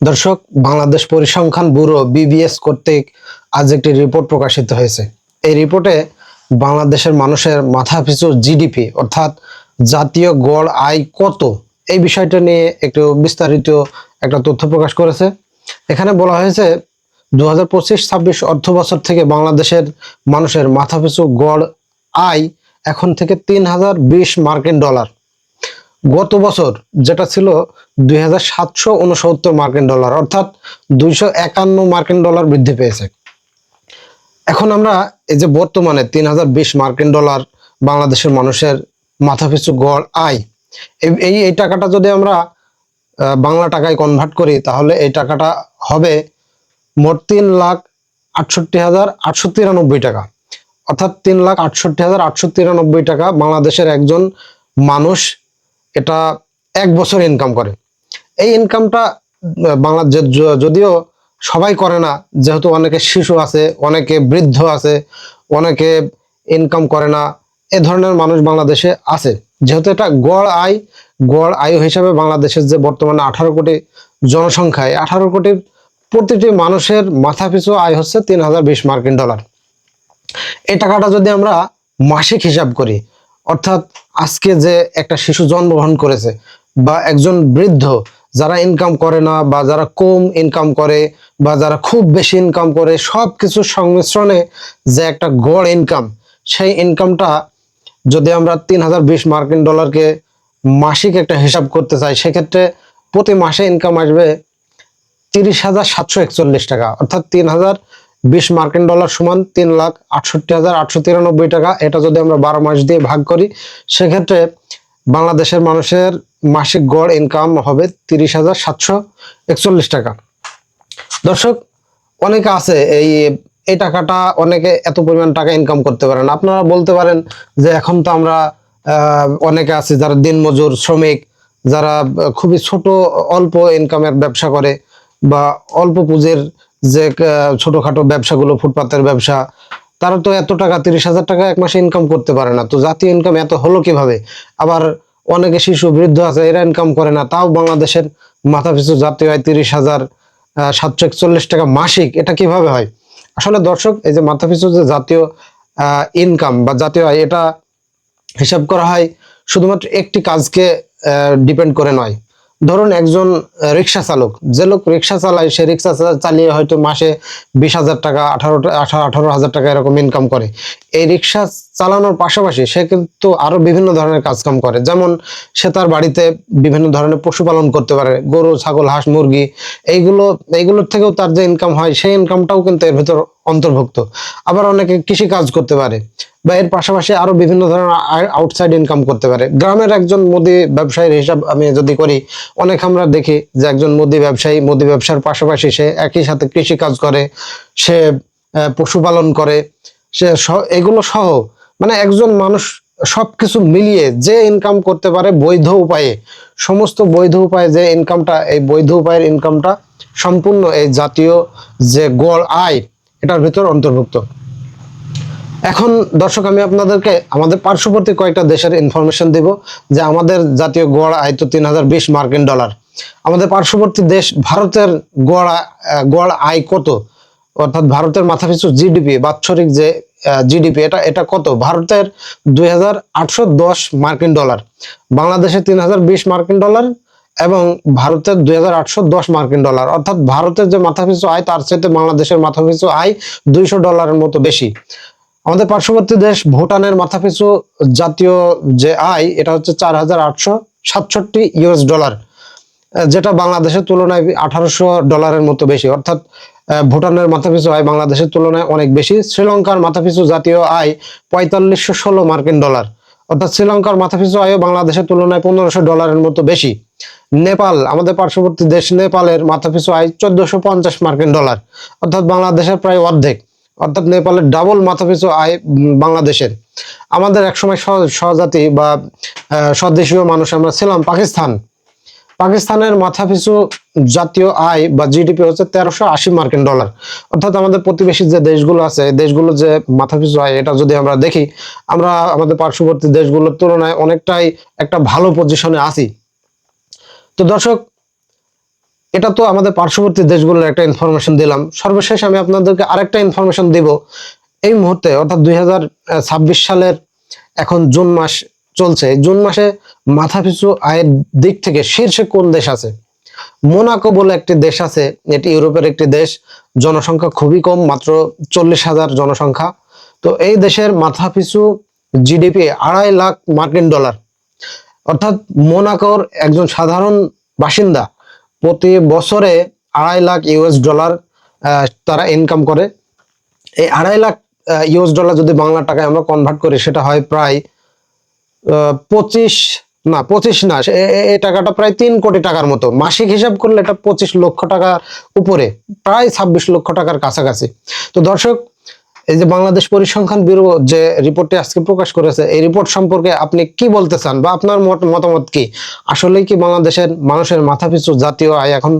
দর্শক, বাংলাদেশ পরিসংখ্যান bureau BBS কর্তৃক আজ একটি রিপোর্ট প্রকাশিত হয়েছে। এই রিপোর্টে বাংলাদেশের মানুষের মাথাপিছু জিডিপি অর্থাৎ জাতীয় গড় আয় কত, এই বিষয়টা নিয়ে একটু বিস্তারিত একটা তথ্য প্রকাশ করেছে। এখানে বলা হয়েছে 2025-26 অর্থ বছর থেকে বাংলাদেশের মানুষের মাথাপিছু গড় আয় এখন থেকে 3020 মার্কিন ডলার। গত বছর যেটা ছিল 2769 মার্কিন ডলার, অর্থাৎ 251 মার্কিন ডলার বৃদ্ধি পেয়েছে। এখন আমরা এই যে বর্তমানে 3020 মার্কিন ডলার বাংলাদেশের মানুষের মাথাপিছু গড় আয়, এই টাকাটা যদি আমরা বাংলা টাকায় কনভার্ট করি তাহলে এই টাকাটা হবে মোট 3,68,893 টাকা, অর্থাৎ 3,68,893 টাকা বাংলাদেশের একজন মানুষ এটা এক বছর ইনকাম করে। এই ইনকামটা বাংলাদেশ যদিও সবাই করে না, যেহেতু অনেকে শিশু আছে, অনেকে বৃদ্ধ আছে, অনেকে ইনকাম করে না, এ ধরনের মানুষ বাংলাদেশে আছে। যেহেতু এটা গড় আয় হিসাবে বাংলাদেশের যে বর্তমানে 18 কোটি জনসংখ্যায় 18 কোটির প্রতিটি মানুষের মাথাপিছু আয় হচ্ছে 3020 মার্কিন ডলার। এই টাকাটা যদি আমরা মাসিক হিসাব করি, অর্থাৎ আজকে যে একটা শিশু জন্মগ্রহণ করেছে বা একজন বৃদ্ধ, যারা ইনকাম করে না বা যারা কম ইনকাম করে বা যারা খুব বেশি ইনকাম করে, সব কিছুর সংমিশ্রণে যে একটা গড় ইনকাম, সেই ইনকামটা যদি আমরা 3020 মার্কিন ডলারকে মাসিক একটা হিসাব করতে চাই, সেক্ষেত্রে প্রতি মাসে ইনকাম আসবে 30,741 টাকা, অর্থাৎ 3020 মার্কিন ডলার সমান 3,68,893 টাকা। এটা যদি আমরা 12 মাস দিয়ে ভাগ করি, সেক্ষেত্রে বাংলাদেশের মানুষের মাসিক গড় ইনকাম হবে 30,741 টাকা। দর্শক, অনেকে আছে এই টাকাটা, অনেকে এত পরিমাণ টাকা ইনকাম করতে পারে না। আপনারা বলতে পারেন যে এখন তো আমরা অনেকে আছে যারা দিনমজুর শ্রমিক, যারা খুবই ছোট অল্প ইনকামের ব্যবসা করে বা অল্প পুঁজির যে ছোটখাটো ব্যবসাগুলো, ফুটপাতের ব্যবসা, তারা তো এত টাকা 30,000 টাকা এক মাসে ইনকাম করতে পারে না। তো জাতীয় ইনকাম এত হলো কিভাবে? আবার অনেকে শিশু বৃদ্ধ আছে, এরা ইনকাম করে না, তাও বাংলাদেশের মাথাপিছু জাতীয় আয় 30,741 টাকা মাসিক, এটা কিভাবে হয়? আসলে দর্শক, এই যে মাথাপিছু যে জাতীয় ইনকাম বা জাতীয় আয়, এটা হিসাব করা হয় শুধুমাত্র একটি কাজকে ডিপেন্ড করে নয়। ধরুন একজন রিক্সা চালক, যে লোক রিক্সা চালায়, সে রিক্সা চালিয়ে হয়তো মাসে 20,000 টাকা, 18,000 টাকা এরকম ইনকাম করে। এই রিক্সা চালানোর পাশাপাশি সে কিন্তু আরো বিভিন্ন ধরনের কাজকাম করে, যেমন সে তার বাড়িতে বিভিন্ন ধরনের পশুপালন করতে পারে, গরু, ছাগল, হাঁস, মুরগি, এইগুলোর থেকেও তার যে ইনকাম হয়, সেই ইনকামটাও কিন্তু এর ভিতর অন্তর্ভুক্ত। আবার অনেকে কৃষি কাজ করতে পারে বা এর পাশাপাশি আরো বিভিন্ন ধরনের আউটসাইড ইনকাম করতে পারে। গ্রামের একজন মুদি ব্যবসায়ীর হিসাব আমি যদি করি, অনেক আমরা দেখি যে একজন মুদি ব্যবসায়ী মুদি ব্যবসার পাশাপাশি সে একই সাথে কৃষি কাজ করে, সে পশুপালন করে, সে এগুলো সহ, মানে একজন মানুষ সবকিছু মিলিয়ে যে ইনকাম করতে পারে বৈধ উপায়ে, সমস্ত বৈধ উপায়ে যে ইনকামটা, এই বৈধ উপায়ের ইনকামটা সম্পূর্ণ এই জাতীয় যে গড় আয়, এটার ভিতর অন্তর্ভুক্ত। এখন দর্শক, আমি আপনাদেরকে আমাদের পার্শ্ববর্তী কয়েকটা দেশের ইনফরমেশন দিব যে আমাদের জাতীয় গড় আয় তো 3020 মার্কিন ডলার। আমাদের পার্শ্ববর্তী দেশ ভারতের গড় আয় কত, অর্থাৎ ভারতের মাথাপিছু জিডিপি, বাৎসরিক যে জিডিপি, এটা কত? ভারতের 2,810 মার্কিন ডলার, বাংলাদেশের 3020 মার্কিন ডলার এবং ভারতের 2,810 মার্কিন ডলার, অর্থাৎ ভারতের যে মাথাপিছু আয় তার চাইতে বাংলাদেশের মাথাপিছু আয় 200 ডলারের মতো বেশি। আমাদের পার্শ্ববর্তী দেশ ভুটানের মাথাপিছু জাতীয় যে আয়, এটা হচ্ছে 4,867 ইউএস ডলার, যেটা বাংলাদেশের তুলনায় 1,800 ডলারের মতো বেশি, অর্থাৎ ভুটানের মাথাপিছু আয় বাংলাদেশের তুলনায় অনেক বেশি। শ্রীলঙ্কার মাথাপিছু জাতীয় আয় 4,516 মার্কিন ডলার, অর্থাৎ শ্রীলঙ্কার মাথাপিছু আয় বাংলাদেশের তুলনায় 1,500 ডলারের মতো বেশি। নেপাল, আমাদের পার্শ্ববর্তী দেশ, নেপালের মাথাপিছু আয় 1,450 মার্কিন ডলার, অর্থাৎ বাংলাদেশের প্রায় অর্ধেক, অর্থাৎ নেপালের ডাবল মাথাপিছু আয় বাংলাদেশের। আমাদের একসময় স্বজাতি বা স্বদেশীয় মানুষ আমরা ছিলাম পাকিস্তানের মাথাপিছু জাতীয় আয় বা জিডিপি হচ্ছে 1,380 মার্কিন ডলার, অর্থাৎ আমাদের প্রতিবেশী যে দেশগুলো আছে, দেশগুলো যে মাথাপিছু আয়, এটা যদি আমরা দেখি, আমরা আমাদের পার্শ্ববর্তী দেশগুলোর তুলনায় অনেকটাই একটা ভালো পজিশনে আছি। তো দর্শক, এটা তো আমাদের পার্শ্ববর্তী দেশগুলোর একটা ইনফরমেশন দিলাম। সর্বশেষ আমি আপনাদেরকে আরেকটা ইনফরমেশন দিব। এই মুহূর্তে অর্থাৎ 2026 সালের এখন জুন মাস চলছে, জুন মাসে মাথাপিছু আয়ের দিক থেকে শীর্ষে কোন দেশ আছে? মোনাকো বলে একটি দেশ আছে, এটি ইউরোপের একটি দেশ, জনসংখ্যা খুবই কম, মাত্র 40,000 জনসংখ্যা। তো এই দেশের মাথাপিছু জিডিপি $2.5 লাখ। অর্থাৎ মোনাকোর একজন সাধারণ বাসিন্দা প্রতি বছরে $2.5 লাখ তারা ইনকাম করে। এই $2.5 লাখ যদি বাংলা টাকায় আমরা কনভার্ট করি, সেটা হয় প্রায় 25 না, এই টাকাটা প্রায় 3 কোটি টাকার মতো। মাসিক হিসাব করলে এটা 25 লক্ষ টাকার উপরে, প্রায় 26 লক্ষ টাকার কাছাকাছি। তো দর্শক, এই যে বাংলাদেশ পরিসংখ্যান ব্যুরো যে রিপোর্টটি আজকে প্রকাশ করেছে, এই রিপোর্ট সম্পর্কে আপনি কি বলতে চান বা আপনার মতামত কি? আসলেই কি বাংলাদেশের মানুষের মাথাপিছু জাতীয় আয় এখন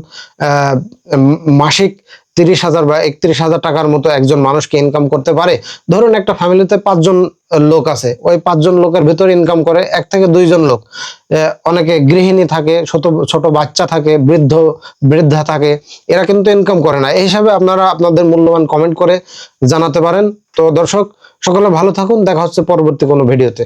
মাসিক 30,000 বা 31,000 টাকার মতো একজন মানুষকে ইনকাম করতে পারে? ধরুন একটা ফ্যামিলিতে 5 জন লোক আছে, ওই 5 জন লোকের ভেতর ইনকাম করে 1 থেকে 2 জন লোক। অনেকে গৃহিণী থাকে, ছোট ছোট বাচ্চা থাকে, বৃদ্ধা থাকে, এরা কিন্তু ইনকাম করে না। এই হিসাবে আপনারা আপনাদের মূল্যবান কমেন্ট করে জানাতে পারেন। তো দর্শক, সকলে ভালো থাকুন, দেখা হচ্ছে পরবর্তী কোনো ভিডিওতে।